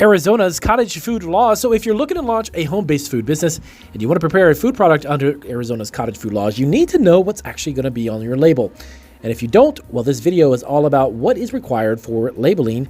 Arizona's Cottage Food Laws. So if you're looking to launch a home-based food business and you want to prepare a food product under Arizona's Cottage Food Laws, you need to know what's actually going to be on your label. And if you don't, well, this video is all about what is required for labeling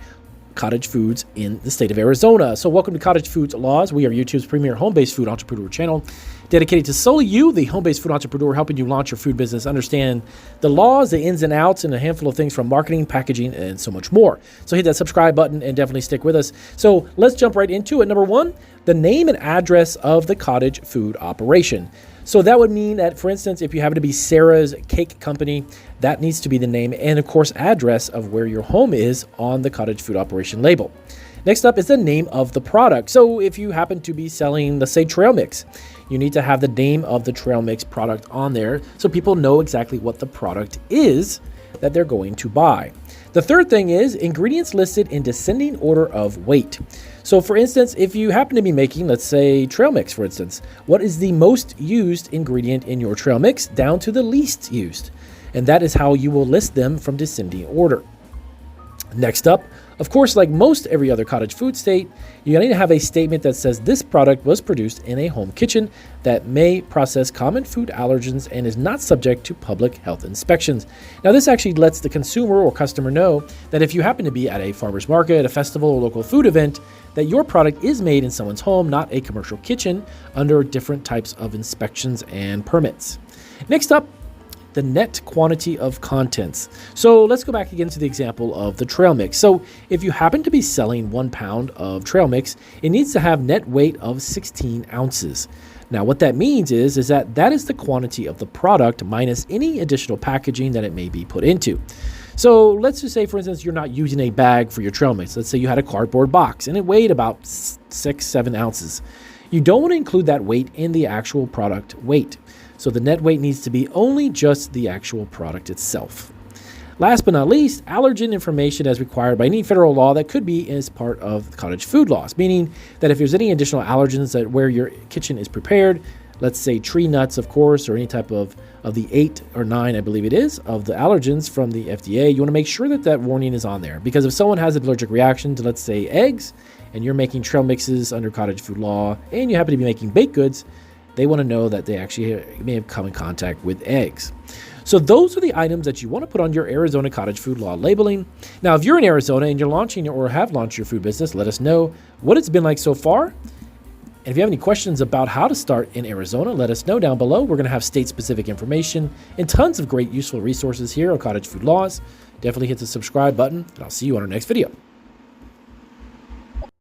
cottage foods in the state of Arizona. So welcome to Cottage Food Laws. We are YouTube's premier home-based food entrepreneur channel, dedicated to solely you, the home-based food entrepreneur, helping you launch your food business, understand the laws, the ins and outs, and a handful of things from marketing, packaging, and so much more. So hit that subscribe button and definitely stick with us. So let's jump right into it. Number one, the name and address of the cottage food operation. So that would mean that, for instance, if you happen to be Sarah's Cake Company, that needs to be the name and, of course, address of where your home is on the cottage food operation label. Next up is the name of the product. So if you happen to be selling, let's say, trail mix, you need to have the name of the trail mix product on there so people know exactly what the product is that they're going to buy. The third thing is ingredients listed in descending order of weight. So for instance, if you happen to be making, let's say, trail mix, for instance, what is the most used ingredient in your trail mix down to the least used? And that is how you will list them from descending order. Next up, of course, like most every other cottage food state, you need to have a statement that says this product was produced in a home kitchen that may process common food allergens and is not subject to public health inspections. Now, this actually lets the consumer or customer know that if you happen to be at a farmer's market, a festival, or local food event, that your product is made in someone's home, not a commercial kitchen, under different types of inspections and permits. Next up, the net quantity of contents. So let's go back again to the example of the trail mix. So if you happen to be selling 1 pound of trail mix, it needs to have net weight of 16 ounces. Now what that means is that is the quantity of the product minus any additional packaging that it may be put into. So let's just say, for instance, you're not using a bag for your trail mix. Let's say you had a cardboard box and it weighed about 6-7 ounces. You don't want to include that weight in the actual product weight. So the net weight needs to be only just the actual product itself. Last but not least, allergen information as required by any federal law that could be as part of the cottage food laws, meaning that if there's any additional allergens that where your kitchen is prepared, let's say tree nuts, of course, or any type of the 8 or 9, I believe it is, of the allergens from the FDA, you want to make sure that that warning is on there. Because if someone has an allergic reaction to, let's say, eggs, and you're making trail mixes under cottage food law, and you happen to be making baked goods, they want to know that they actually may have come in contact with eggs. So those are the items that you want to put on your Arizona Cottage Food Law labeling. Now, if you're in Arizona and you're launching or have launched your food business, let us know what it's been like so far. And if you have any questions about how to start in Arizona, let us know down below. We're going to have state-specific information and tons of great useful resources here on Cottage Food Laws. Definitely hit the subscribe button, and I'll see you on our next video.